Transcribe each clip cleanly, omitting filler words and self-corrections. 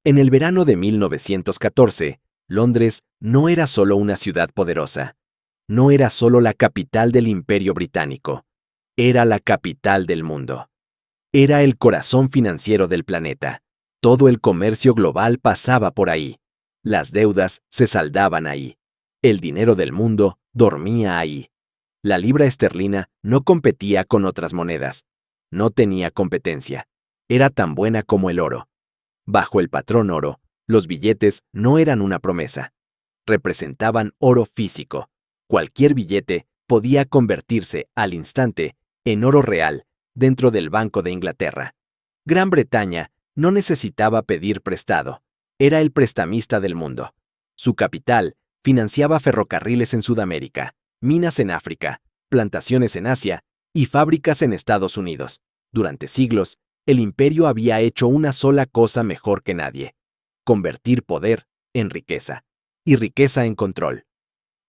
En el verano de 1914, Londres no era solo una ciudad poderosa, no era solo la capital del Imperio Británico, era la capital del mundo. Era el corazón financiero del planeta. Todo el comercio global pasaba por ahí. Las deudas se saldaban ahí. El dinero del mundo dormía ahí. La libra esterlina no competía con otras monedas. No tenía competencia. Era tan buena como el oro. Bajo el patrón oro, los billetes no eran una promesa. Representaban oro físico. Cualquier billete podía convertirse al instante en oro real dentro del Banco de Inglaterra. Gran Bretaña no necesitaba pedir prestado. Era el prestamista del mundo. Su capital financiaba ferrocarriles en Sudamérica, minas en África, plantaciones en Asia y fábricas en Estados Unidos. Durante siglos, el imperio había hecho una sola cosa mejor que nadie: convertir poder en riqueza y riqueza en control.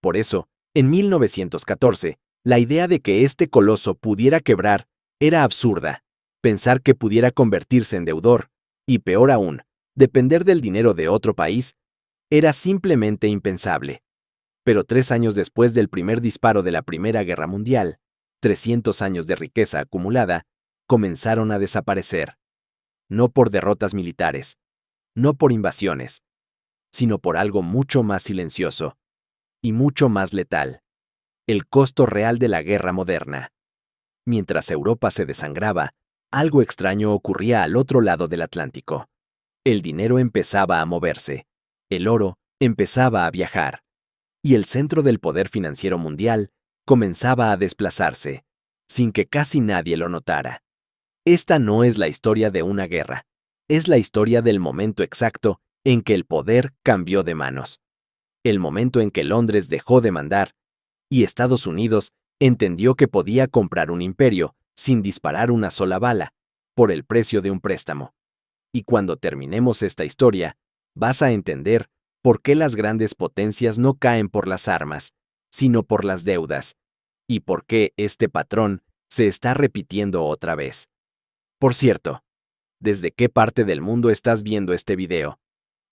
Por eso, en 1914, la idea de que este coloso pudiera quebrar era absurda. Pensar que pudiera convertirse en deudor, y peor aún, depender del dinero de otro país, era simplemente impensable. Pero 3 años después del primer disparo de la Primera Guerra Mundial, 300 años de riqueza acumulada comenzaron a desaparecer. No por derrotas militares, no por invasiones, sino por algo mucho más silencioso y mucho más letal: el costo real de la guerra moderna. Mientras Europa se desangraba, algo extraño ocurría al otro lado del Atlántico. El dinero empezaba a moverse, el oro empezaba a viajar, y el centro del poder financiero mundial comenzaba a desplazarse, sin que casi nadie lo notara. Esta no es la historia de una guerra, es la historia del momento exacto en que el poder cambió de manos. El momento en que Londres dejó de mandar y Estados Unidos entendió que podía comprar un imperio sin disparar una sola bala, por el precio de un préstamo. Y cuando terminemos esta historia, vas a entender por qué las grandes potencias no caen por las armas, sino por las deudas, y por qué este patrón se está repitiendo otra vez. Por cierto, ¿desde qué parte del mundo estás viendo este video?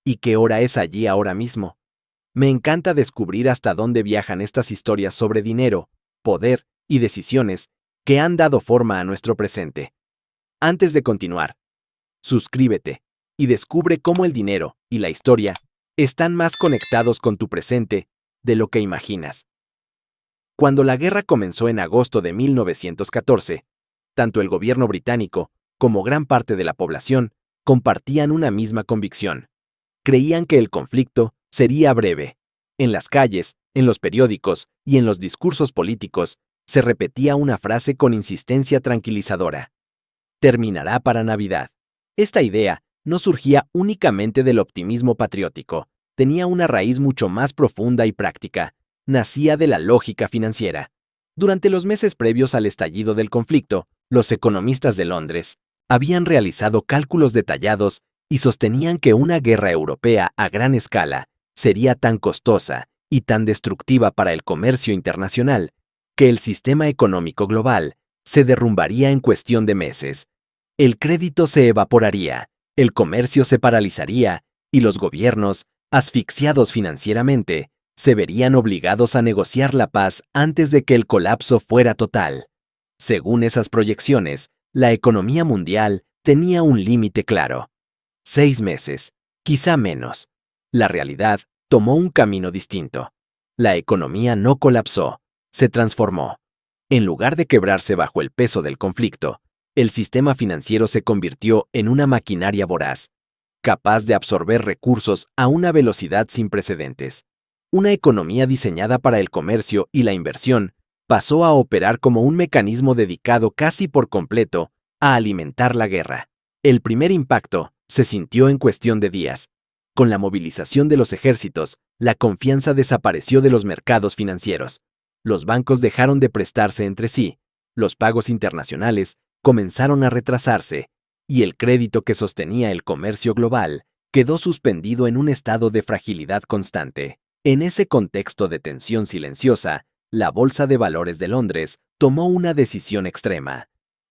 ¿Y qué hora es allí ahora mismo? Me encanta descubrir hasta dónde viajan estas historias sobre dinero, poder y decisiones que han dado forma a nuestro presente. Antes de continuar, suscríbete y descubre cómo el dinero y la historia están más conectados con tu presente de lo que imaginas. Cuando la guerra comenzó en agosto de 1914, tanto el gobierno británico como gran parte de la población compartían una misma convicción. Creían que el conflicto sería breve. En las calles, en los periódicos y en los discursos políticos se repetía una frase con insistencia tranquilizadora: terminará para Navidad. Esta idea no surgía únicamente del optimismo patriótico, tenía una raíz mucho más profunda y práctica. Nacía de la lógica financiera. Durante los meses previos al estallido del conflicto, los economistas de Londres habían realizado cálculos detallados y sostenían que una guerra europea a gran escala sería tan costosa y tan destructiva para el comercio internacional que el sistema económico global se derrumbaría en cuestión de meses. El crédito se evaporaría, el comercio se paralizaría y los gobiernos, asfixiados financieramente, se verían obligados a negociar la paz antes de que el colapso fuera total. Según esas proyecciones, la economía mundial tenía un límite claro: 6 meses, quizá menos. La realidad tomó un camino distinto. La economía no colapsó, se transformó. En lugar de quebrarse bajo el peso del conflicto, el sistema financiero se convirtió en una maquinaria voraz, capaz de absorber recursos a una velocidad sin precedentes. Una economía diseñada para el comercio y la inversión pasó a operar como un mecanismo dedicado casi por completo a alimentar la guerra. El primer impacto se sintió en cuestión de días. Con la movilización de los ejércitos, la confianza desapareció de los mercados financieros. Los bancos dejaron de prestarse entre sí, los pagos internacionales comenzaron a retrasarse, y el crédito que sostenía el comercio global quedó suspendido en un estado de fragilidad constante. En ese contexto de tensión silenciosa, la Bolsa de Valores de Londres tomó una decisión extrema.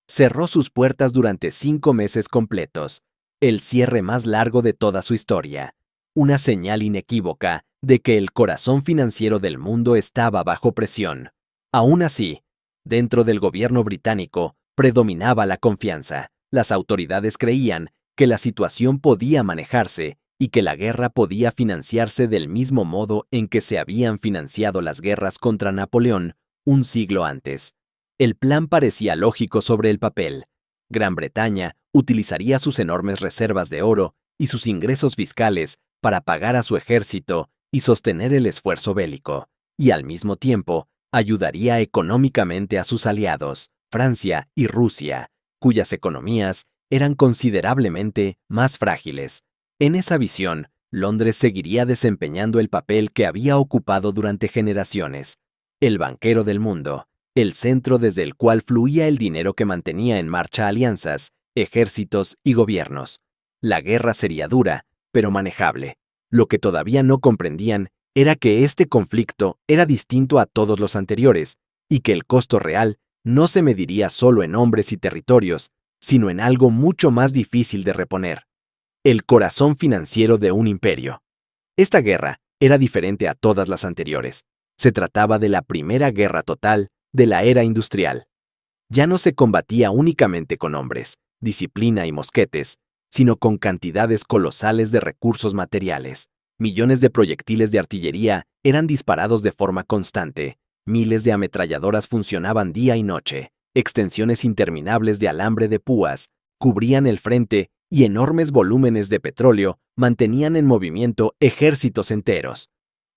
Cerró sus puertas durante 5 meses completos. el cierre más largo de toda su historia, una señal inequívoca de que el corazón financiero del mundo estaba bajo presión. Aún así, dentro del gobierno británico predominaba la confianza. Las autoridades creían que la situación podía manejarse y que la guerra podía financiarse del mismo modo en que se habían financiado las guerras contra Napoleón un siglo antes. El plan parecía lógico sobre el papel. Gran Bretaña utilizaría sus enormes reservas de oro y sus ingresos fiscales para pagar a su ejército y sostener el esfuerzo bélico, y al mismo tiempo ayudaría económicamente a sus aliados, Francia y Rusia, cuyas economías eran considerablemente más frágiles. En esa visión, Londres seguiría desempeñando el papel que había ocupado durante generaciones, el banquero del mundo, el centro desde el cual fluía el dinero que mantenía en marcha alianzas, ejércitos y gobiernos. La guerra sería dura, pero manejable. Lo que todavía no comprendían era que este conflicto era distinto a todos los anteriores y que el costo real no se mediría solo en hombres y territorios, sino en algo mucho más difícil de reponer: el corazón financiero de un imperio. Esta guerra era diferente a todas las anteriores. Se trataba de la primera guerra total de la era industrial. Ya no se combatía únicamente con hombres, disciplina y mosquetes, sino con cantidades colosales de recursos materiales. Millones de proyectiles de artillería eran disparados de forma constante, miles de ametralladoras funcionaban día y noche, extensiones interminables de alambre de púas cubrían el frente y enormes volúmenes de petróleo mantenían en movimiento ejércitos enteros.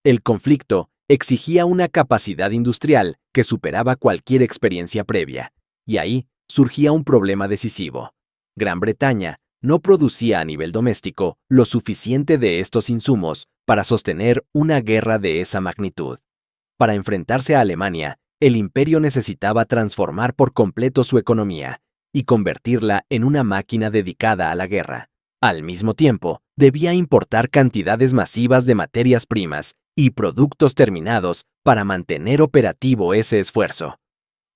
El conflicto exigía una capacidad industrial que superaba cualquier experiencia previa, y ahí surgía un problema decisivo. Gran Bretaña no producía a nivel doméstico lo suficiente de estos insumos para sostener una guerra de esa magnitud. Para enfrentarse a Alemania, el imperio necesitaba transformar por completo su economía y convertirla en una máquina dedicada a la guerra. Al mismo tiempo, debía importar cantidades masivas de materias primas y productos terminados para mantener operativo ese esfuerzo.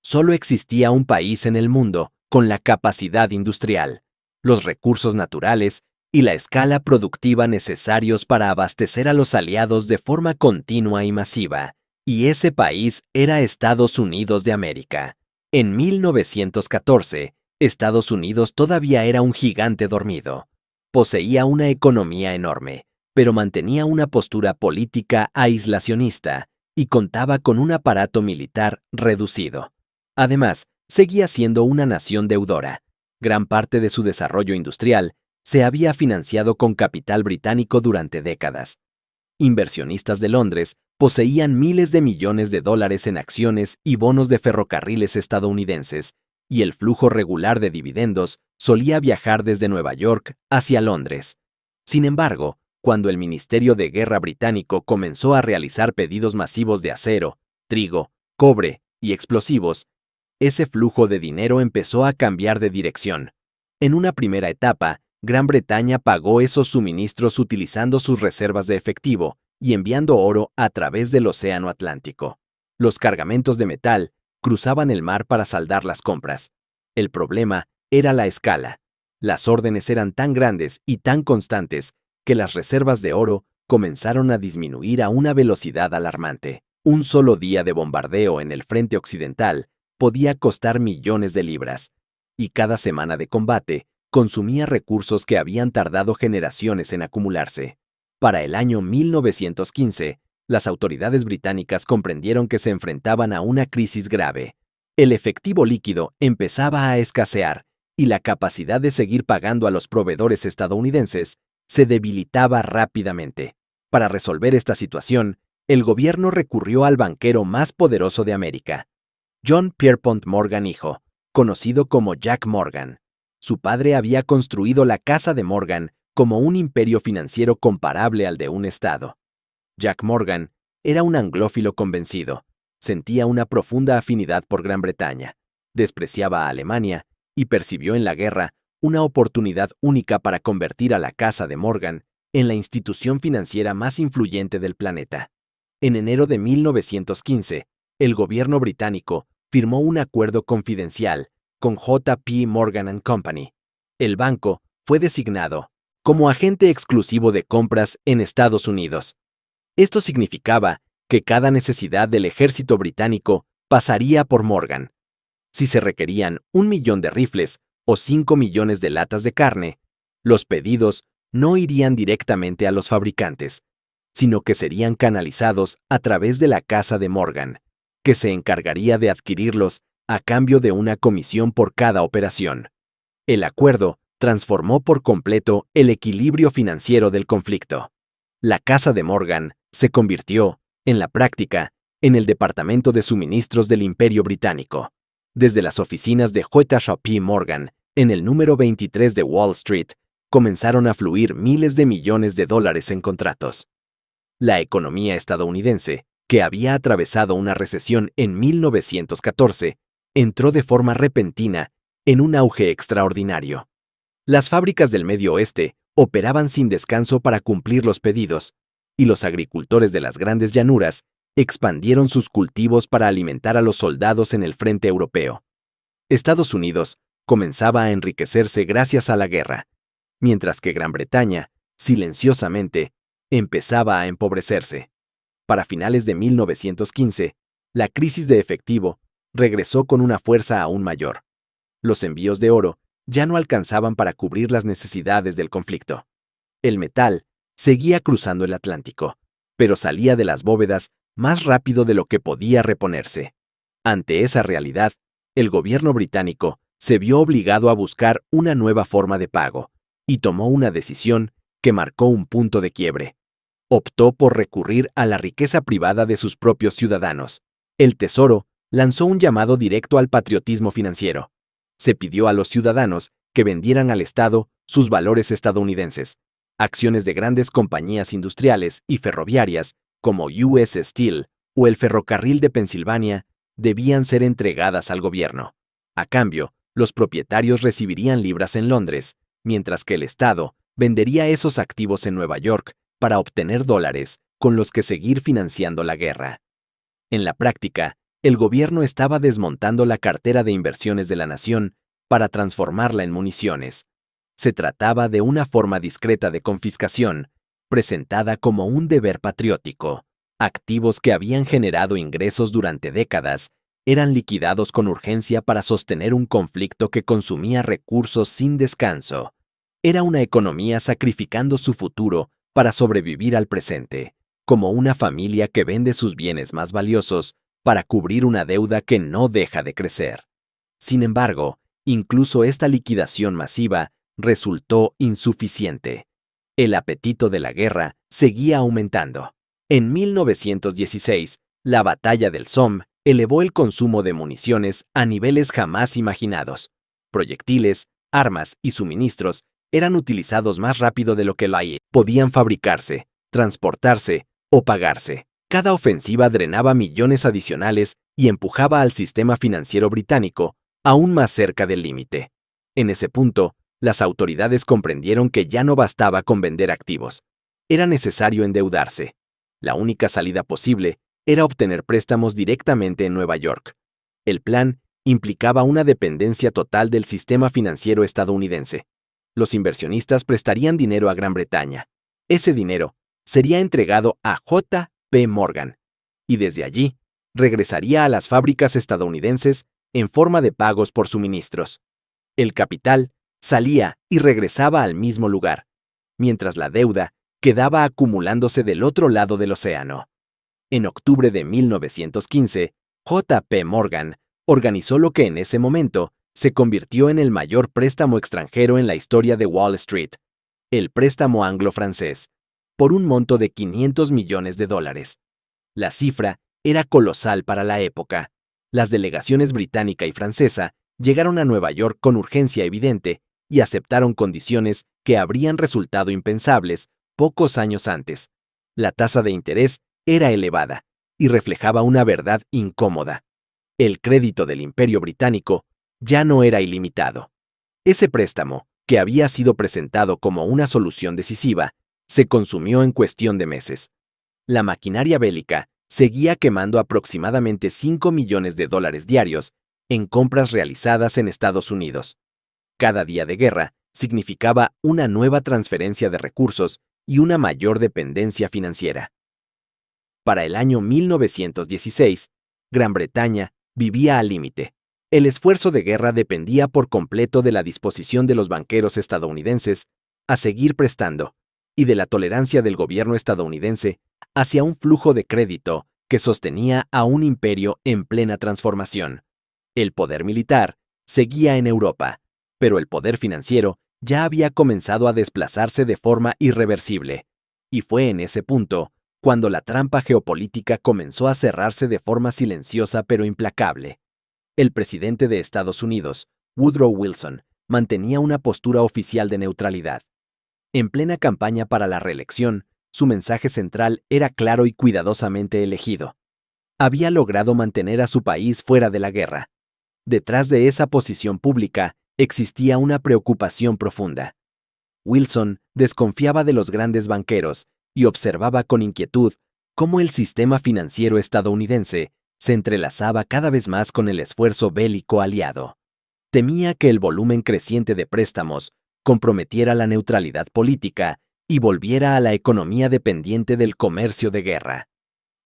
Solo existía un país en el mundo con la capacidad industrial, los recursos naturales y la escala productiva necesarios para abastecer a los aliados de forma continua y masiva, y ese país era Estados Unidos de América. En 1914, Estados Unidos todavía era un gigante dormido. Poseía una economía enorme, pero mantenía una postura política aislacionista y contaba con un aparato militar reducido. Además, seguía siendo una nación deudora. Gran parte de su desarrollo industrial se había financiado con capital británico durante décadas. Inversionistas de Londres poseían miles de millones de dólares en acciones y bonos de ferrocarriles estadounidenses, y el flujo regular de dividendos solía viajar desde Nueva York hacia Londres. Sin embargo, cuando el Ministerio de Guerra británico comenzó a realizar pedidos masivos de acero, trigo, cobre y explosivos, ese flujo de dinero empezó a cambiar de dirección. En una primera etapa, Gran Bretaña pagó esos suministros utilizando sus reservas de efectivo y enviando oro a través del Océano Atlántico. Los cargamentos de metal cruzaban el mar para saldar las compras. El problema era la escala. Las órdenes eran tan grandes y tan constantes que las reservas de oro comenzaron a disminuir a una velocidad alarmante. Un solo día de bombardeo en el frente occidental podía costar millones de libras, y cada semana de combate consumía recursos que habían tardado generaciones en acumularse. Para el año 1915, las autoridades británicas comprendieron que se enfrentaban a una crisis grave. El efectivo líquido empezaba a escasear y la capacidad de seguir pagando a los proveedores estadounidenses se debilitaba rápidamente. Para resolver esta situación, el gobierno recurrió al banquero más poderoso de América, John Pierpont Morgan hijo, conocido como Jack Morgan. Su padre había construido la Casa de Morgan como un imperio financiero comparable al de un estado. Jack Morgan era un anglófilo convencido, sentía una profunda afinidad por Gran Bretaña, despreciaba a Alemania y percibió en la guerra una oportunidad única para convertir a la Casa de Morgan en la institución financiera más influyente del planeta. En enero de 1915, el gobierno británico firmó un acuerdo confidencial con J. P. Morgan & Company. El banco fue designado como agente exclusivo de compras en Estados Unidos. Esto significaba que cada necesidad del ejército británico pasaría por Morgan. Si se requerían 1 millón de rifles o 5 millones de latas de carne, los pedidos no irían directamente a los fabricantes, sino que serían canalizados a través de la casa de Morgan, que se encargaría de adquirirlos a cambio de una comisión por cada operación. El acuerdo transformó por completo el equilibrio financiero del conflicto. La casa de Morgan se convirtió, en la práctica, en el departamento de suministros del Imperio Británico. Desde las oficinas de J.P. Morgan, en el número 23 de Wall Street, comenzaron a fluir miles de millones de dólares en contratos. La economía estadounidense, que había atravesado una recesión en 1914, entró de forma repentina en un auge extraordinario. Las fábricas del Medio Oeste operaban sin descanso para cumplir los pedidos, y los agricultores de las grandes llanuras expandieron sus cultivos para alimentar a los soldados en el frente europeo. Estados Unidos comenzaba a enriquecerse gracias a la guerra, mientras que Gran Bretaña, silenciosamente, empezaba a empobrecerse. Para finales de 1915, la crisis de efectivo regresó con una fuerza aún mayor. Los envíos de oro ya no alcanzaban para cubrir las necesidades del conflicto. El metal seguía cruzando el Atlántico, pero salía de las bóvedas más rápido de lo que podía reponerse. Ante esa realidad, el gobierno británico se vio obligado a buscar una nueva forma de pago y tomó una decisión que marcó un punto de quiebre. Optó por recurrir a la riqueza privada de sus propios ciudadanos. El Tesoro lanzó un llamado directo al patriotismo financiero. Se pidió a los ciudadanos que vendieran al Estado sus valores estadounidenses. Acciones de grandes compañías industriales y ferroviarias como US Steel o el Ferrocarril de Pensilvania debían ser entregadas al gobierno. A cambio, los propietarios recibirían libras en Londres, mientras que el Estado vendería esos activos en Nueva York para obtener dólares con los que seguir financiando la guerra. En la práctica, el gobierno estaba desmontando la cartera de inversiones de la nación para transformarla en municiones. Se trataba de una forma discreta de confiscación, presentada como un deber patriótico. Activos que habían generado ingresos durante décadas eran liquidados con urgencia para sostener un conflicto que consumía recursos sin descanso. Era una economía sacrificando su futuro para sobrevivir al presente, como una familia que vende sus bienes más valiosos para cubrir una deuda que no deja de crecer. Sin embargo, incluso esta liquidación masiva resultó insuficiente. El apetito de la guerra seguía aumentando. En 1916, la batalla del Somme elevó el consumo de municiones a niveles jamás imaginados. Proyectiles, armas y suministros eran utilizados más rápido de lo que podían fabricarse, transportarse o pagarse. Cada ofensiva drenaba millones adicionales y empujaba al sistema financiero británico aún más cerca del límite. En ese punto, las autoridades comprendieron que ya no bastaba con vender activos. Era necesario endeudarse. La única salida posible era obtener préstamos directamente en Nueva York. El plan implicaba una dependencia total del sistema financiero estadounidense. Los inversionistas prestarían dinero a Gran Bretaña. Ese dinero sería entregado a J.P. Morgan, y desde allí regresaría a las fábricas estadounidenses en forma de pagos por suministros. El capital salía y regresaba al mismo lugar, mientras la deuda quedaba acumulándose del otro lado del océano. En octubre de 1915, J.P. Morgan organizó lo que en ese momento se convirtió en el mayor préstamo extranjero en la historia de Wall Street, el préstamo anglo-francés, por un monto de $500 millones. La cifra era colosal para la época. Las delegaciones británica y francesa llegaron a Nueva York con urgencia evidente y aceptaron condiciones que habrían resultado impensables pocos años antes. La tasa de interés era elevada y reflejaba una verdad incómoda. El crédito del Imperio Británico ya no era ilimitado. Ese préstamo, que había sido presentado como una solución decisiva, se consumió en cuestión de meses. La maquinaria bélica seguía quemando aproximadamente $5 millones diarios en compras realizadas en Estados Unidos. Cada día de guerra significaba una nueva transferencia de recursos y una mayor dependencia financiera. Para el año 1916, Gran Bretaña vivía al límite. El esfuerzo de guerra dependía por completo de la disposición de los banqueros estadounidenses a seguir prestando y de la tolerancia del gobierno estadounidense hacia un flujo de crédito que sostenía a un imperio en plena transformación. El poder militar seguía en Europa, pero el poder financiero ya había comenzado a desplazarse de forma irreversible, y fue en ese punto cuando la trampa geopolítica comenzó a cerrarse de forma silenciosa pero implacable. El presidente de Estados Unidos, Woodrow Wilson, mantenía una postura oficial de neutralidad. En plena campaña para la reelección, su mensaje central era claro y cuidadosamente elegido. Había logrado mantener a su país fuera de la guerra. Detrás de esa posición pública existía una preocupación profunda. Wilson desconfiaba de los grandes banqueros y observaba con inquietud cómo el sistema financiero estadounidense se entrelazaba cada vez más con el esfuerzo bélico aliado. Temía que el volumen creciente de préstamos comprometiera la neutralidad política y volviera a la economía dependiente del comercio de guerra.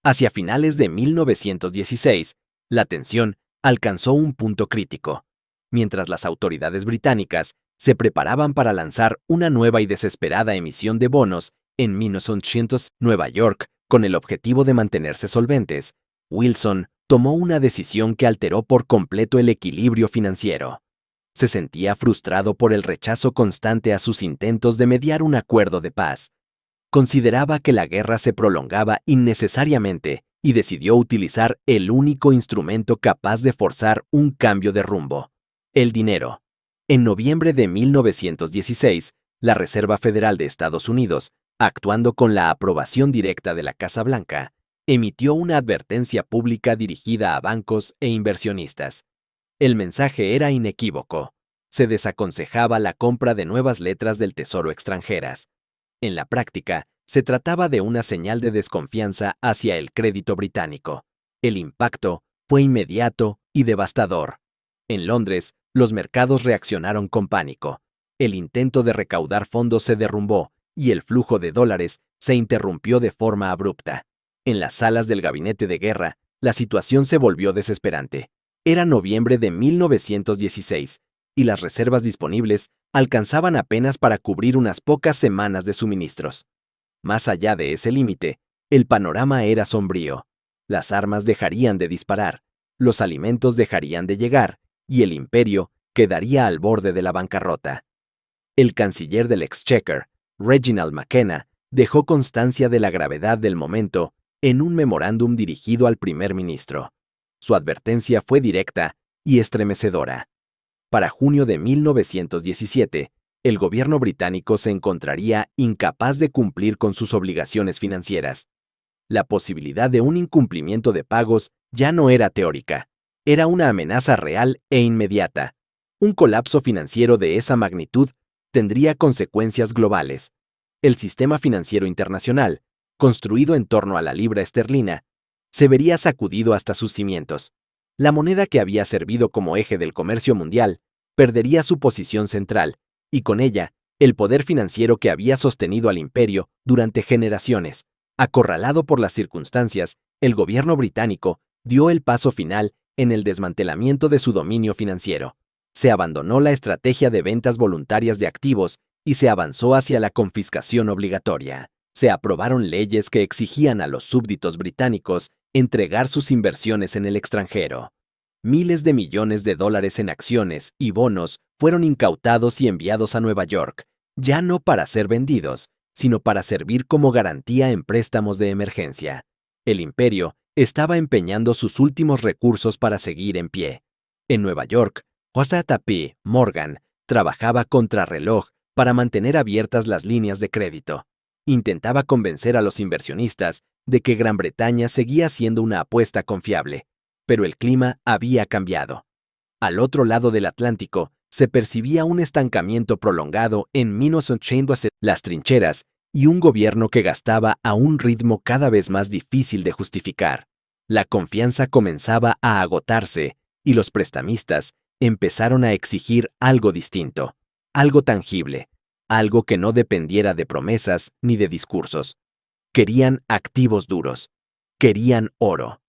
Hacia finales de 1916, la tensión alcanzó un punto crítico, mientras las autoridades británicas se preparaban para lanzar una nueva y desesperada emisión de bonos en 1900, Nueva York, con el objetivo de mantenerse solventes. Wilson tomó una decisión que alteró por completo el equilibrio financiero. Se sentía frustrado por el rechazo constante a sus intentos de mediar un acuerdo de paz. Consideraba que la guerra se prolongaba innecesariamente y decidió utilizar el único instrumento capaz de forzar un cambio de rumbo: el dinero. En noviembre de 1916, la Reserva Federal de Estados Unidos, actuando con la aprobación directa de la Casa Blanca, emitió una advertencia pública dirigida a bancos e inversionistas. El mensaje era inequívoco. Se desaconsejaba la compra de nuevas letras del Tesoro extranjeras. En la práctica, se trataba de una señal de desconfianza hacia el crédito británico. El impacto fue inmediato y devastador. En Londres, los mercados reaccionaron con pánico. El intento de recaudar fondos se derrumbó y el flujo de dólares se interrumpió de forma abrupta. En las salas del gabinete de guerra, la situación se volvió desesperante. Era noviembre de 1916 y las reservas disponibles alcanzaban apenas para cubrir unas pocas semanas de suministros. Más allá de ese límite, el panorama era sombrío. Las armas dejarían de disparar, los alimentos dejarían de llegar y el imperio quedaría al borde de la bancarrota. El canciller del Exchequer, Reginald McKenna, dejó constancia de la gravedad del momento en un memorándum dirigido al primer ministro. Su advertencia fue directa y estremecedora. Para junio de 1917, el gobierno británico se encontraría incapaz de cumplir con sus obligaciones financieras. La posibilidad de un incumplimiento de pagos ya no era teórica, era una amenaza real e inmediata. Un colapso financiero de esa magnitud tendría consecuencias globales. El sistema financiero internacional, construido en torno a la libra esterlina, se vería sacudido hasta sus cimientos. La moneda que había servido como eje del comercio mundial perdería su posición central, y con ella, el poder financiero que había sostenido al imperio durante generaciones. Acorralado por las circunstancias, el gobierno británico dio el paso final en el desmantelamiento de su dominio financiero. Se abandonó la estrategia de ventas voluntarias de activos y se avanzó hacia la confiscación obligatoria. Se aprobaron leyes que exigían a los súbditos británicos entregar sus inversiones en el extranjero. Miles de millones de dólares en acciones y bonos fueron incautados y enviados a Nueva York, ya no para ser vendidos, sino para servir como garantía en préstamos de emergencia. El imperio estaba empeñando sus últimos recursos para seguir en pie. En Nueva York, J.P. Morgan trabajaba contrarreloj para mantener abiertas las líneas de crédito. Intentaba convencer a los inversionistas de que Gran Bretaña seguía siendo una apuesta confiable, pero el clima había cambiado. Al otro lado del Atlántico, se percibía un estancamiento prolongado en 1980, las trincheras y un gobierno que gastaba a un ritmo cada vez más difícil de justificar. La confianza comenzaba a agotarse y los prestamistas empezaron a exigir algo distinto. algo tangible, algo que no dependiera de promesas ni de discursos. Querían activos duros. Querían oro.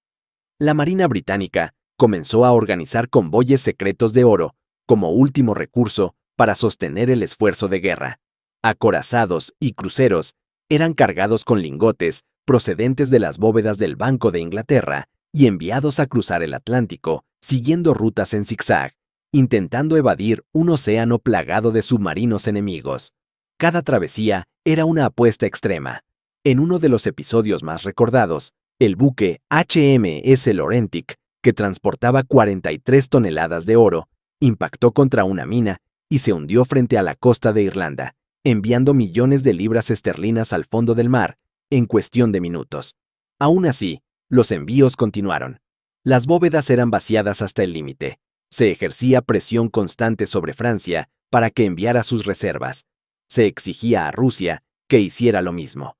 La Marina Británica comenzó a organizar convoyes secretos de oro como último recurso para sostener el esfuerzo de guerra. Acorazados y cruceros eran cargados con lingotes procedentes de las bóvedas del Banco de Inglaterra y enviados a cruzar el Atlántico siguiendo rutas en zigzag, intentando evadir un océano plagado de submarinos enemigos. Cada travesía era una apuesta extrema. En uno de los episodios más recordados, el buque HMS Laurentic, que transportaba 43 toneladas de oro, impactó contra una mina y se hundió frente a la costa de Irlanda, enviando millones de libras esterlinas al fondo del mar en cuestión de minutos. Aún así, los envíos continuaron. Las bóvedas eran vaciadas hasta el límite. Se ejercía presión constante sobre Francia para que enviara sus reservas. Se exigía a Rusia que hiciera lo mismo.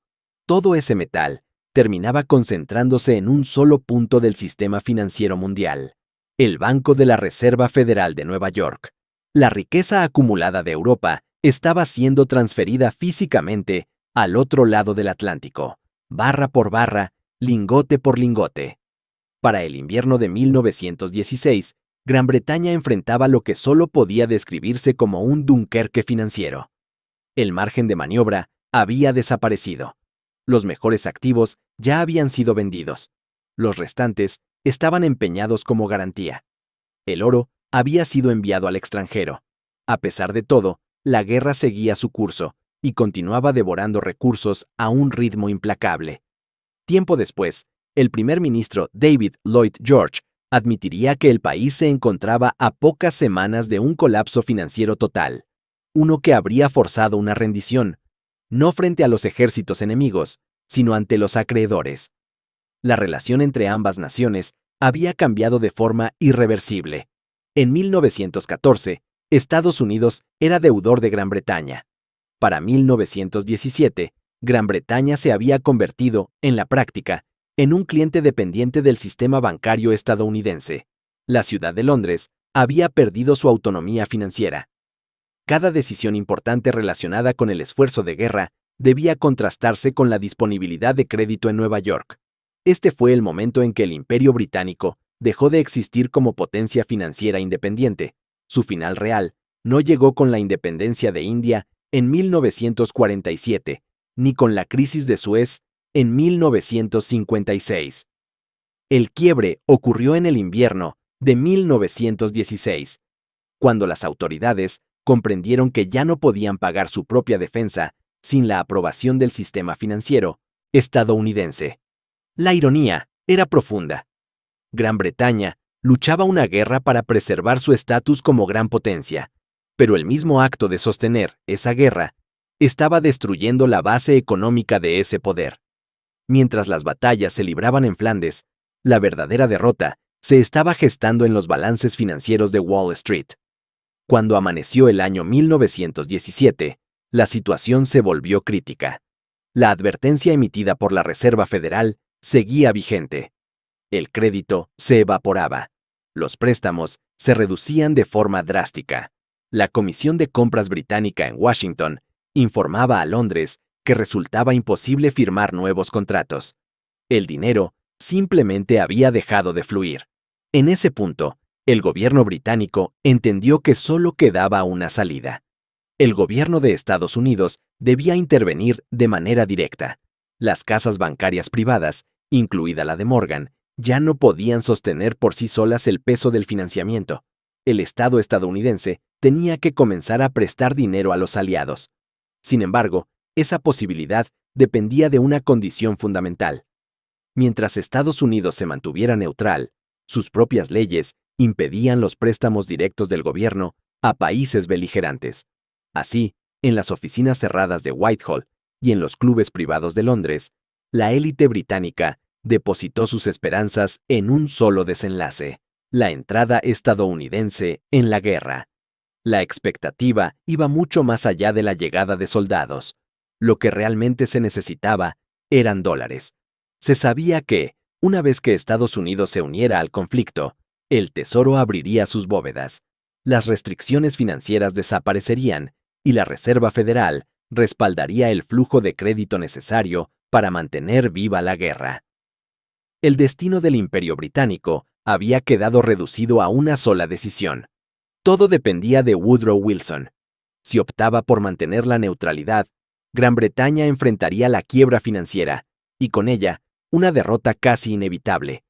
Todo ese metal terminaba concentrándose en un solo punto del sistema financiero mundial, el Banco de la Reserva Federal de Nueva York. La riqueza acumulada de Europa estaba siendo transferida físicamente al otro lado del Atlántico, barra por barra, lingote por lingote. Para el invierno de 1916, Gran Bretaña enfrentaba lo que solo podía describirse como un Dunkerque financiero. El margen de maniobra había desaparecido. Los mejores activos ya habían sido vendidos. Los restantes estaban empeñados como garantía. El oro había sido enviado al extranjero. A pesar de todo, la guerra seguía su curso y continuaba devorando recursos a un ritmo implacable. Tiempo después, el primer ministro David Lloyd George admitiría que el país se encontraba a pocas semanas de un colapso financiero total, uno que habría forzado una rendición, no frente a los ejércitos enemigos, sino ante los acreedores. La relación entre ambas naciones había cambiado de forma irreversible. En 1914, Estados Unidos era deudor de Gran Bretaña. Para 1917, Gran Bretaña se había convertido, en la práctica, en un cliente dependiente del sistema bancario estadounidense. La ciudad de Londres había perdido su autonomía financiera. Cada decisión importante relacionada con el esfuerzo de guerra debía contrastarse con la disponibilidad de crédito en Nueva York. Este fue el momento en que el Imperio Británico dejó de existir como potencia financiera independiente. Su final real no llegó con la independencia de India en 1947, ni con la crisis de Suez en 1956. El quiebre ocurrió en el invierno de 1916, cuando las autoridades comprendieron que ya no podían pagar su propia defensa sin la aprobación del sistema financiero estadounidense. La ironía era profunda. Gran Bretaña luchaba una guerra para preservar su estatus como gran potencia, pero el mismo acto de sostener esa guerra estaba destruyendo la base económica de ese poder. Mientras las batallas se libraban en Flandes, la verdadera derrota se estaba gestando en los balances financieros de Wall Street. Cuando amaneció el año 1917, la situación se volvió crítica. La advertencia emitida por la Reserva Federal seguía vigente. El crédito se evaporaba. Los préstamos se reducían de forma drástica. La Comisión de Compras británica en Washington informaba a Londres que resultaba imposible firmar nuevos contratos. El dinero simplemente había dejado de fluir. En ese punto, el gobierno británico entendió que solo quedaba una salida. El gobierno de Estados Unidos debía intervenir de manera directa. Las casas bancarias privadas, incluida la de Morgan, ya no podían sostener por sí solas el peso del financiamiento. El Estado estadounidense tenía que comenzar a prestar dinero a los aliados. Sin embargo, esa posibilidad dependía de una condición fundamental. Mientras Estados Unidos se mantuviera neutral, sus propias leyes impedían los préstamos directos del gobierno a países beligerantes. Así, en las oficinas cerradas de Whitehall y en los clubes privados de Londres, la élite británica depositó sus esperanzas en un solo desenlace: la entrada estadounidense en la guerra. La expectativa iba mucho más allá de la llegada de soldados. Lo que realmente se necesitaba eran dólares. Se sabía que, una vez que Estados Unidos se uniera al conflicto, el Tesoro abriría sus bóvedas. las restricciones financieras desaparecerían y la Reserva Federal respaldaría el flujo de crédito necesario para mantener viva la guerra. El destino del Imperio Británico había quedado reducido a una sola decisión. Todo dependía de Woodrow Wilson. Si optaba por mantener la neutralidad, Gran Bretaña enfrentaría la quiebra financiera y con ella una derrota casi inevitable.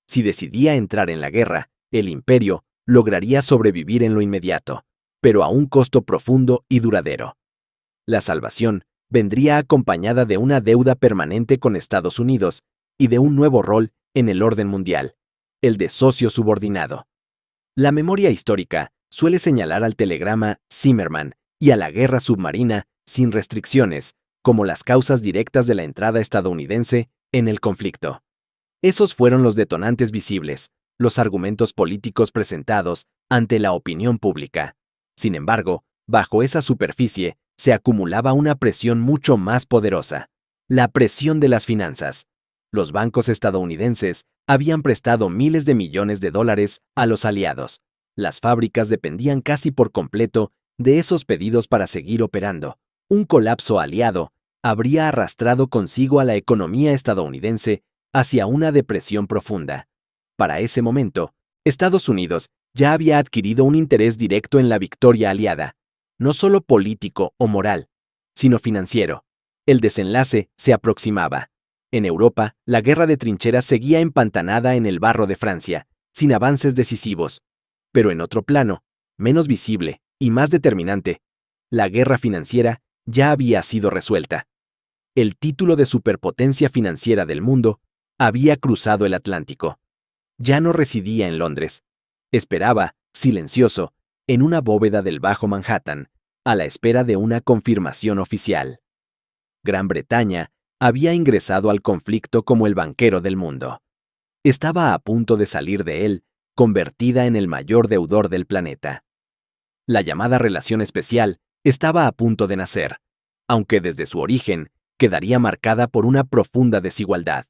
Si decidía entrar en la guerra, el imperio lograría sobrevivir en lo inmediato, pero a un costo profundo y duradero. La salvación vendría acompañada de una deuda permanente con Estados Unidos y de un nuevo rol en el orden mundial, el de socio subordinado. La memoria histórica suele señalar al telegrama Zimmermann y a la guerra submarina sin restricciones como las causas directas de la entrada estadounidense en el conflicto. Esos fueron los detonantes visibles, los argumentos políticos presentados ante la opinión pública. Sin embargo, bajo esa superficie se acumulaba una presión mucho más poderosa, la presión de las finanzas. Los bancos estadounidenses habían prestado miles de millones de dólares a los aliados. Las fábricas dependían casi por completo de esos pedidos para seguir operando. Un colapso aliado habría arrastrado consigo a la economía estadounidense hacia una depresión profunda. Para ese momento, Estados Unidos ya había adquirido un interés directo en la victoria aliada, no solo político o moral, sino financiero. El desenlace se aproximaba. En Europa, la guerra de trincheras seguía empantanada en el barro de Francia, sin avances decisivos. Pero en otro plano, menos visible y más determinante, la guerra financiera ya había sido resuelta. El título de superpotencia financiera del mundo había cruzado el Atlántico. Ya no residía en Londres. Esperaba, silencioso, en una bóveda del Bajo Manhattan, a la espera de una confirmación oficial. Gran Bretaña había ingresado al conflicto como el banquero del mundo. Estaba a punto de salir de él, convertida en el mayor deudor del planeta. La llamada relación especial estaba a punto de nacer, aunque desde su origen quedaría marcada por una profunda desigualdad.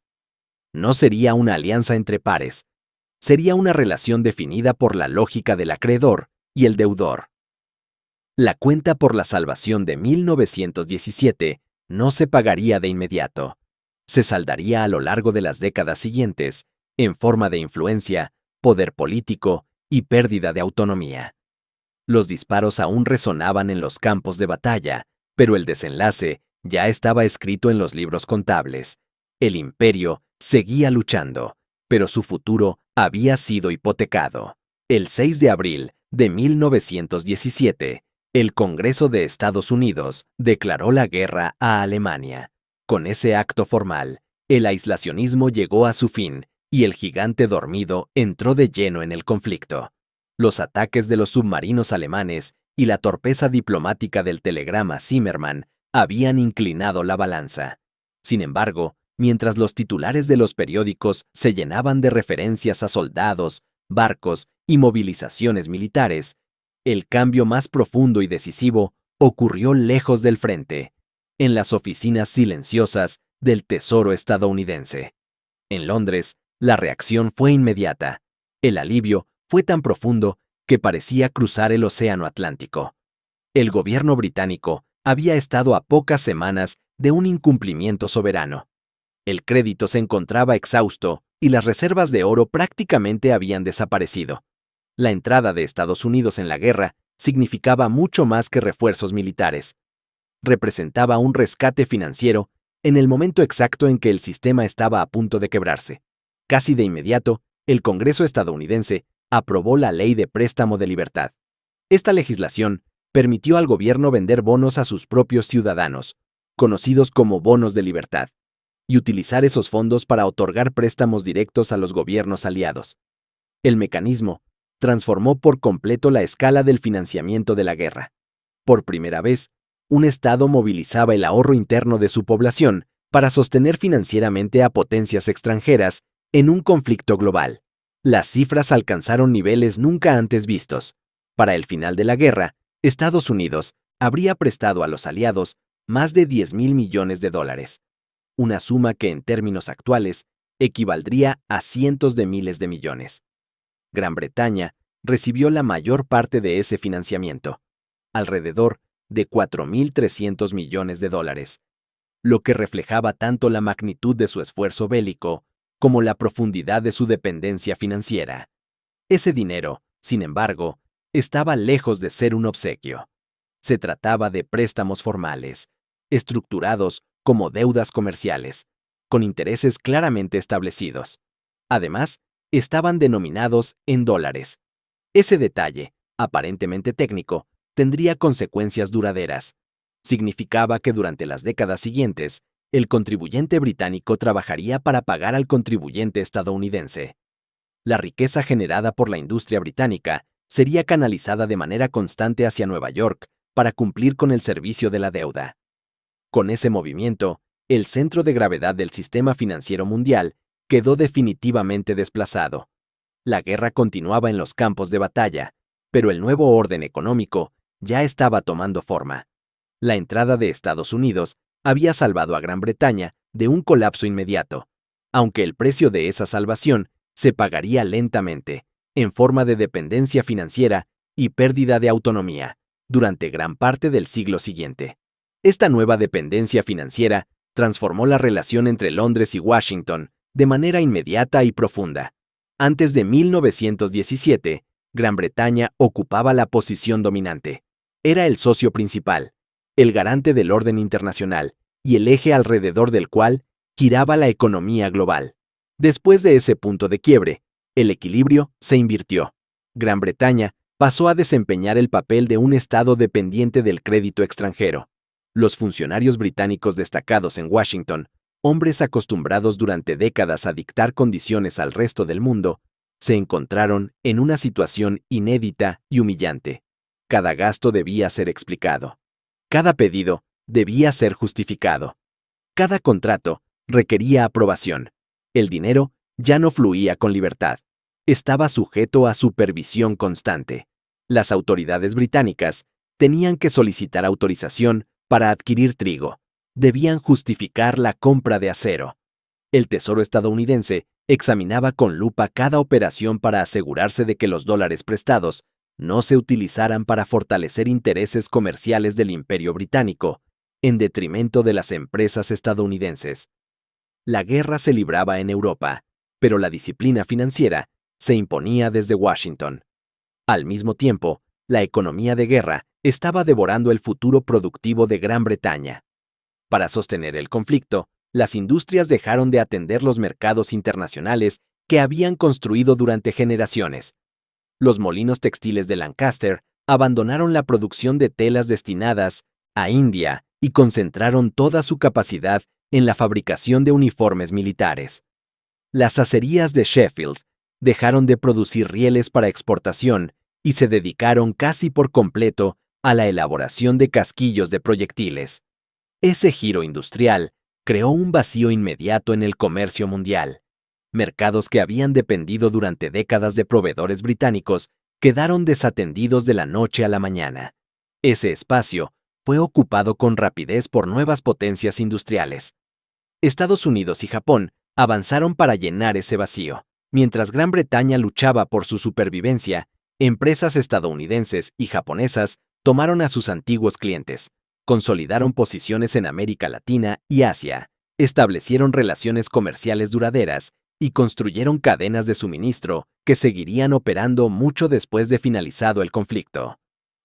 No sería una alianza entre pares, sería una relación definida por la lógica del acreedor y el deudor. La cuenta por la salvación de 1917 no se pagaría de inmediato. Se saldaría a lo largo de las décadas siguientes, en forma de influencia, poder político y pérdida de autonomía. Los disparos aún resonaban en los campos de batalla, pero el desenlace ya estaba escrito en los libros contables. El imperio seguía luchando, pero su futuro había sido hipotecado. El 6 de abril de 1917, el Congreso de Estados Unidos declaró la guerra a Alemania. Con ese acto formal, el aislacionismo llegó a su fin y el gigante dormido entró de lleno en el conflicto. Los ataques de los submarinos alemanes y la torpeza diplomática del telegrama Zimmermann habían inclinado la balanza. Sin embargo, mientras los titulares de los periódicos se llenaban de referencias a soldados, barcos y movilizaciones militares, el cambio más profundo y decisivo ocurrió lejos del frente, en las oficinas silenciosas del Tesoro estadounidense. En Londres, la reacción fue inmediata. El alivio fue tan profundo que parecía cruzar el océano Atlántico. El gobierno británico había estado a pocas semanas de un incumplimiento soberano. El crédito se encontraba exhausto y las reservas de oro prácticamente habían desaparecido. La entrada de Estados Unidos en la guerra significaba mucho más que refuerzos militares. Representaba un rescate financiero en el momento exacto en que el sistema estaba a punto de quebrarse. Casi de inmediato, el Congreso estadounidense aprobó la Ley de Préstamo de Libertad. Esta legislación permitió al gobierno vender bonos a sus propios ciudadanos, conocidos como bonos de libertad, y utilizar esos fondos para otorgar préstamos directos a los gobiernos aliados. El mecanismo transformó por completo la escala del financiamiento de la guerra. Por primera vez, un Estado movilizaba el ahorro interno de su población para sostener financieramente a potencias extranjeras en un conflicto global. Las cifras alcanzaron niveles nunca antes vistos. Para el final de la guerra, Estados Unidos habría prestado a los aliados más de 10.000 millones de dólares, una suma que en términos actuales equivaldría a cientos de miles de millones. Gran Bretaña recibió la mayor parte de ese financiamiento, alrededor de 4.300 millones de dólares, lo que reflejaba tanto la magnitud de su esfuerzo bélico como la profundidad de su dependencia financiera. Ese dinero, sin embargo, estaba lejos de ser un obsequio. Se trataba de préstamos formales, estructurados como deudas comerciales, con intereses claramente establecidos. Además, estaban denominados en dólares. Ese detalle, aparentemente técnico, tendría consecuencias duraderas. Significaba que durante las décadas siguientes, el contribuyente británico trabajaría para pagar al contribuyente estadounidense. La riqueza generada por la industria británica sería canalizada de manera constante hacia Nueva York para cumplir con el servicio de la deuda. Con ese movimiento, el centro de gravedad del sistema financiero mundial quedó definitivamente desplazado. La guerra continuaba en los campos de batalla, pero el nuevo orden económico ya estaba tomando forma. La entrada de Estados Unidos había salvado a Gran Bretaña de un colapso inmediato, aunque el precio de esa salvación se pagaría lentamente, en forma de dependencia financiera y pérdida de autonomía, durante gran parte del siglo siguiente. Esta nueva dependencia financiera transformó la relación entre Londres y Washington de manera inmediata y profunda. Antes de 1917, Gran Bretaña ocupaba la posición dominante. Era el socio principal, el garante del orden internacional y el eje alrededor del cual giraba la economía global. Después de ese punto de quiebre, el equilibrio se invirtió. Gran Bretaña pasó a desempeñar el papel de un estado dependiente del crédito extranjero. Los funcionarios británicos destacados en Washington, hombres acostumbrados durante décadas a dictar condiciones al resto del mundo, se encontraron en una situación inédita y humillante. Cada gasto debía ser explicado. Cada pedido debía ser justificado. Cada contrato requería aprobación. El dinero ya no fluía con libertad. Estaba sujeto a supervisión constante. Las autoridades británicas tenían que solicitar autorización para adquirir trigo. Debían justificar la compra de acero. El Tesoro estadounidense examinaba con lupa cada operación para asegurarse de que los dólares prestados no se utilizaran para fortalecer intereses comerciales del Imperio Británico, en detrimento de las empresas estadounidenses. La guerra se libraba en Europa, pero la disciplina financiera se imponía desde Washington. Al mismo tiempo, la economía de guerra estaba devorando el futuro productivo de Gran Bretaña. Para sostener el conflicto, las industrias dejaron de atender los mercados internacionales que habían construido durante generaciones. Los molinos textiles de Lancaster abandonaron la producción de telas destinadas a India y concentraron toda su capacidad en la fabricación de uniformes militares. Las acerías de Sheffield dejaron de producir rieles para exportación y se dedicaron casi por completo a la elaboración de casquillos de proyectiles. Ese giro industrial creó un vacío inmediato en el comercio mundial. Mercados que habían dependido durante décadas de proveedores británicos quedaron desatendidos de la noche a la mañana. Ese espacio fue ocupado con rapidez por nuevas potencias industriales. Estados Unidos y Japón avanzaron para llenar ese vacío. Mientras Gran Bretaña luchaba por su supervivencia, empresas estadounidenses y japonesas tomaron a sus antiguos clientes, consolidaron posiciones en América Latina y Asia, establecieron relaciones comerciales duraderas y construyeron cadenas de suministro que seguirían operando mucho después de finalizado el conflicto.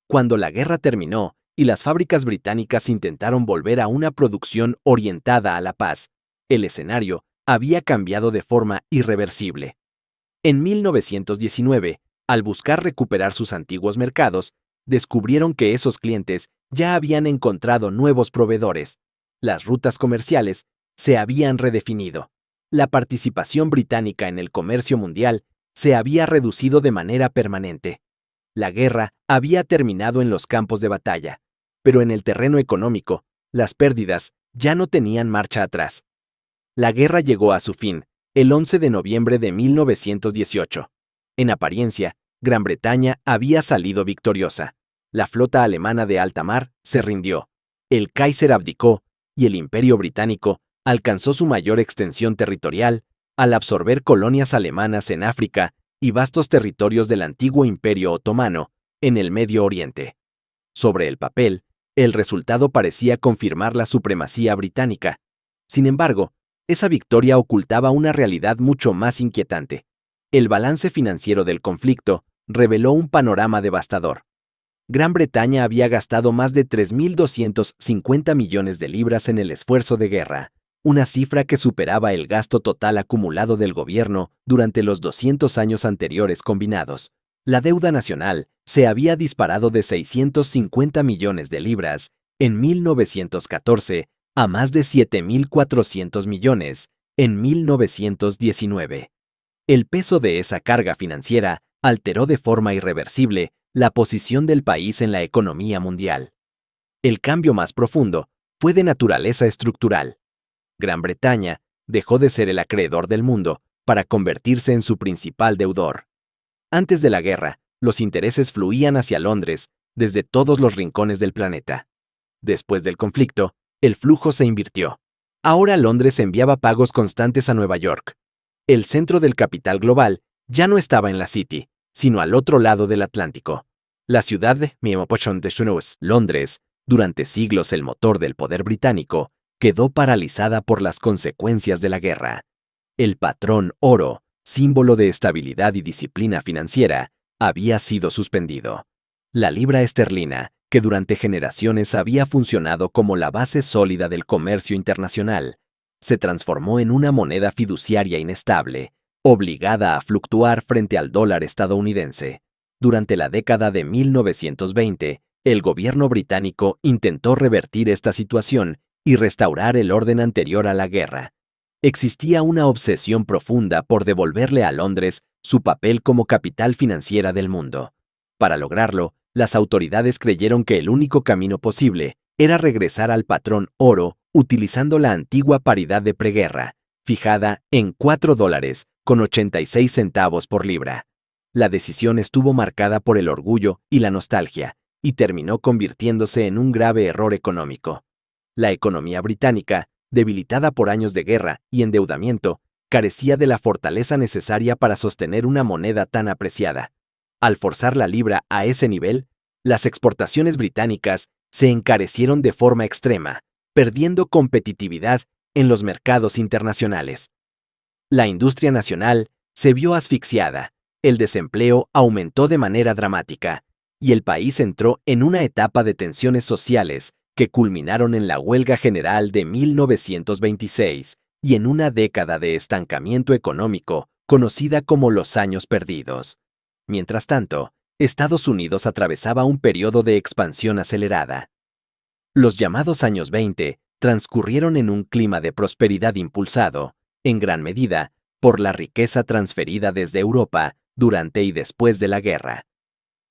Cuando la guerra terminó y las fábricas británicas intentaron volver a una producción orientada a la paz, el escenario había cambiado de forma irreversible. En 1919, al buscar recuperar sus antiguos mercados, descubrieron que esos clientes ya habían encontrado nuevos proveedores. Las rutas comerciales se habían redefinido. La participación británica en el comercio mundial se había reducido de manera permanente. La guerra había terminado en los campos de batalla, pero en el terreno económico, las pérdidas ya no tenían marcha atrás. La guerra llegó a su fin el 11 de noviembre de 1918. En apariencia, Gran Bretaña había salido victoriosa. La flota alemana de alta mar se rindió. El Kaiser abdicó y el Imperio Británico alcanzó su mayor extensión territorial al absorber colonias alemanas en África y vastos territorios del antiguo Imperio Otomano en el Medio Oriente. Sobre el papel, el resultado parecía confirmar la supremacía británica. Sin embargo, esa victoria ocultaba una realidad mucho más inquietante. El balance financiero del conflicto reveló un panorama devastador. Gran Bretaña había gastado más de 3.250 millones de libras en el esfuerzo de guerra, una cifra que superaba el gasto total acumulado del gobierno durante los 200 años anteriores combinados. La deuda nacional se había disparado de 650 millones de libras en 1914 a más de 7.400 millones en 1919. El peso de esa carga financiera alteró de forma irreversible la posición del país en la economía mundial. El cambio más profundo fue de naturaleza estructural. Gran Bretaña dejó de ser el acreedor del mundo para convertirse en su principal deudor. Antes de la guerra, los intereses fluían hacia Londres desde todos los rincones del planeta. Después del conflicto, el flujo se invirtió. Ahora Londres enviaba pagos constantes a Nueva York. El centro del capital global ya no estaba en la City, sino al otro lado del Atlántico. La ciudad de Londres, durante siglos el motor del poder británico, quedó paralizada por las consecuencias de la guerra. El patrón oro, símbolo de estabilidad y disciplina financiera, había sido suspendido. La libra esterlina, que durante generaciones había funcionado como la base sólida del comercio internacional, se transformó en una moneda fiduciaria inestable, obligada a fluctuar frente al dólar estadounidense. Durante la década de 1920, el gobierno británico intentó revertir esta situación y restaurar el orden anterior a la guerra. Existía una obsesión profunda por devolverle a Londres su papel como capital financiera del mundo. Para lograrlo, las autoridades creyeron que el único camino posible era regresar al patrón oro utilizando la antigua paridad de preguerra, fijada en $4.86 por libra. La decisión estuvo marcada por el orgullo y la nostalgia, y terminó convirtiéndose en un grave error económico. La economía británica, debilitada por años de guerra y endeudamiento, carecía de la fortaleza necesaria para sostener una moneda tan apreciada. Al forzar la libra a ese nivel, las exportaciones británicas se encarecieron de forma extrema, perdiendo competitividad en los mercados internacionales. La industria nacional se vio asfixiada, el desempleo aumentó de manera dramática, y el país entró en una etapa de tensiones sociales que culminaron en la huelga general de 1926 y en una década de estancamiento económico conocida como los años perdidos. Mientras tanto, Estados Unidos atravesaba un periodo de expansión acelerada. Los llamados años 20 transcurrieron en un clima de prosperidad impulsado, en gran medida, por la riqueza transferida desde Europa durante y después de la guerra.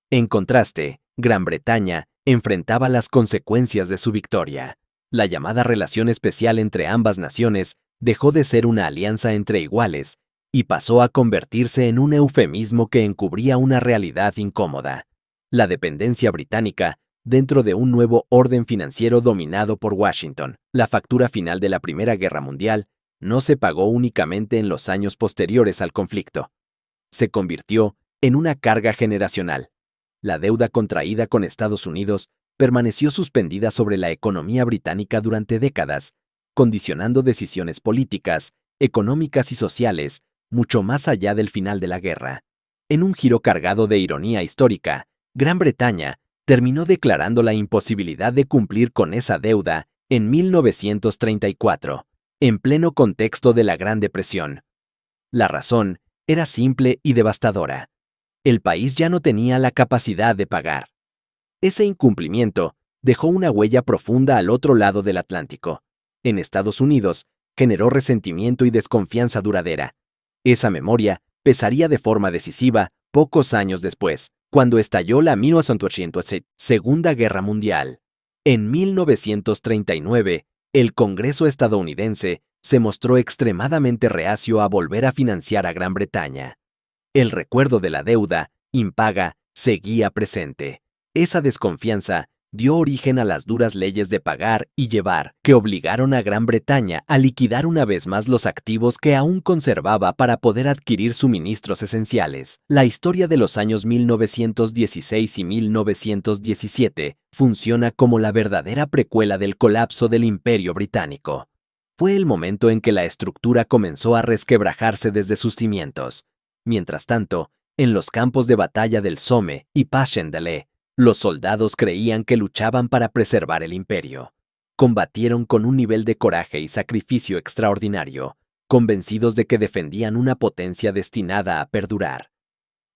En contraste, Gran Bretaña enfrentaba las consecuencias de su victoria. La llamada relación especial entre ambas naciones dejó de ser una alianza entre iguales y pasó a convertirse en un eufemismo que encubría una realidad incómoda: la dependencia británica dentro de un nuevo orden financiero dominado por Washington. La factura final de la Primera Guerra Mundial no se pagó únicamente en los años posteriores al conflicto. Se convirtió en una carga generacional. La deuda contraída con Estados Unidos permaneció suspendida sobre la economía británica durante décadas, condicionando decisiones políticas, económicas y sociales mucho más allá del final de la guerra. En un giro cargado de ironía histórica, Gran Bretaña terminó declarando la imposibilidad de cumplir con esa deuda en 1934, en pleno contexto de la Gran Depresión. La razón era simple y devastadora. El país ya no tenía la capacidad de pagar. Ese incumplimiento dejó una huella profunda al otro lado del Atlántico. En Estados Unidos, generó resentimiento y desconfianza duradera. Esa memoria pesaría de forma decisiva pocos años después, cuando estalló la 1918 Segunda Guerra Mundial. En 1939, el Congreso estadounidense se mostró extremadamente reacio a volver a financiar a Gran Bretaña. El recuerdo de la deuda impaga seguía presente. Esa desconfianza dio origen a las duras leyes de pagar y llevar, que obligaron a Gran Bretaña a liquidar una vez más los activos que aún conservaba para poder adquirir suministros esenciales. La historia de los años 1916 y 1917 funciona como la verdadera precuela del colapso del Imperio Británico. Fue el momento en que la estructura comenzó a resquebrajarse desde sus cimientos. Mientras tanto, en los campos de batalla del Somme y Passchendaele, los soldados creían que luchaban para preservar el imperio. Combatieron con un nivel de coraje y sacrificio extraordinario, convencidos de que defendían una potencia destinada a perdurar.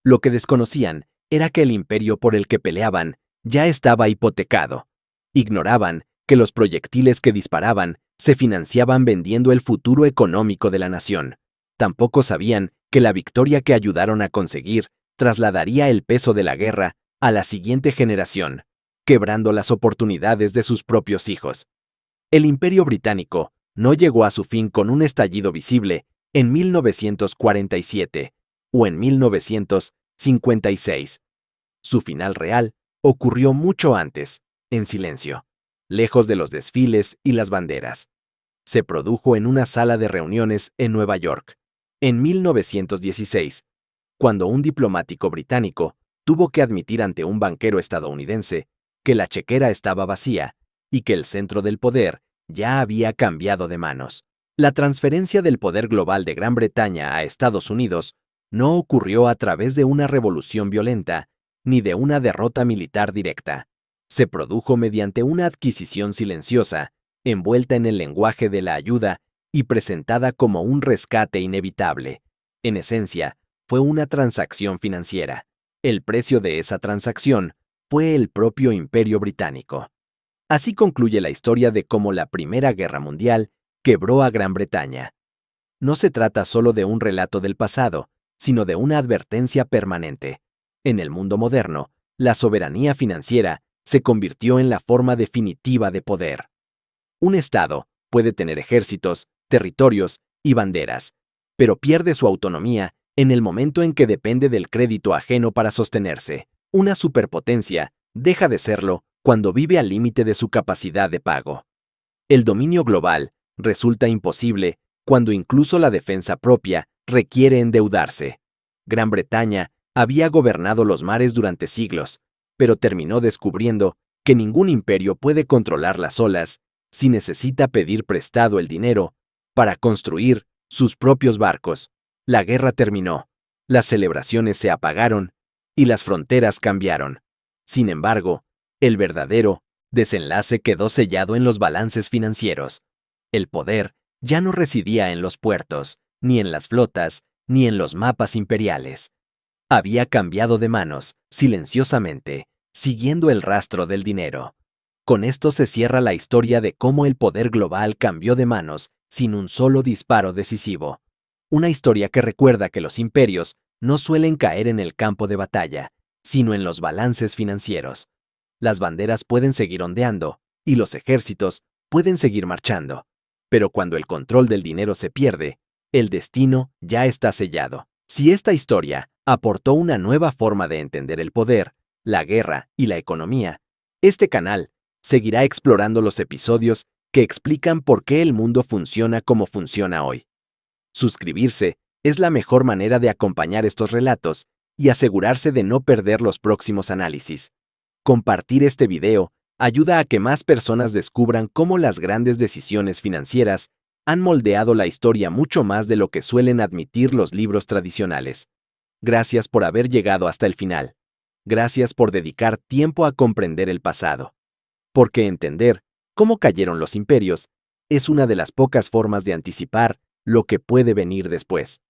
Lo que desconocían era que el imperio por el que peleaban ya estaba hipotecado. Ignoraban que los proyectiles que disparaban se financiaban vendiendo el futuro económico de la nación. Tampoco sabían que la victoria que ayudaron a conseguir trasladaría el peso de la guerra a la siguiente generación, quebrando las oportunidades de sus propios hijos. El Imperio Británico no llegó a su fin con un estallido visible en 1947 o en 1956. Su final real ocurrió mucho antes, en silencio, lejos de los desfiles y las banderas. Se produjo en una sala de reuniones en Nueva York, en 1916, cuando un diplomático británico tuvo que admitir ante un banquero estadounidense que la chequera estaba vacía y que el centro del poder ya había cambiado de manos. La transferencia del poder global de Gran Bretaña a Estados Unidos no ocurrió a través de una revolución violenta ni de una derrota militar directa. Se produjo mediante una adquisición silenciosa, envuelta en el lenguaje de la ayuda y presentada como un rescate inevitable. En esencia, fue una transacción financiera. El precio de esa transacción fue el propio Imperio Británico. Así concluye la historia de cómo la Primera Guerra Mundial quebró a Gran Bretaña. No se trata solo de un relato del pasado, sino de una advertencia permanente. En el mundo moderno, la soberanía financiera se convirtió en la forma definitiva de poder. Un Estado puede tener ejércitos, territorios y banderas, pero pierde su autonomía en el momento en que depende del crédito ajeno para sostenerse. Una superpotencia deja de serlo cuando vive al límite de su capacidad de pago. El dominio global resulta imposible cuando incluso la defensa propia requiere endeudarse. Gran Bretaña había gobernado los mares durante siglos, pero terminó descubriendo que ningún imperio puede controlar las olas si necesita pedir prestado el dinero para construir sus propios barcos. La guerra terminó, las celebraciones se apagaron y las fronteras cambiaron. Sin embargo, el verdadero desenlace quedó sellado en los balances financieros. El poder ya no residía en los puertos, ni en las flotas, ni en los mapas imperiales. Había cambiado de manos, silenciosamente, siguiendo el rastro del dinero. Con esto se cierra la historia de cómo el poder global cambió de manos sin un solo disparo decisivo. Una historia que recuerda que los imperios no suelen caer en el campo de batalla, sino en los balances financieros. Las banderas pueden seguir ondeando y los ejércitos pueden seguir marchando, pero cuando el control del dinero se pierde, el destino ya está sellado. Si esta historia aportó una nueva forma de entender el poder, la guerra y la economía, este canal seguirá explorando los episodios que explican por qué el mundo funciona como funciona hoy. Suscribirse es la mejor manera de acompañar estos relatos y asegurarse de no perder los próximos análisis. Compartir este video ayuda a que más personas descubran cómo las grandes decisiones financieras han moldeado la historia mucho más de lo que suelen admitir los libros tradicionales. Gracias por haber llegado hasta el final. Gracias por dedicar tiempo a comprender el pasado. Porque entender cómo cayeron los imperios es una de las pocas formas de anticipar lo que puede venir después.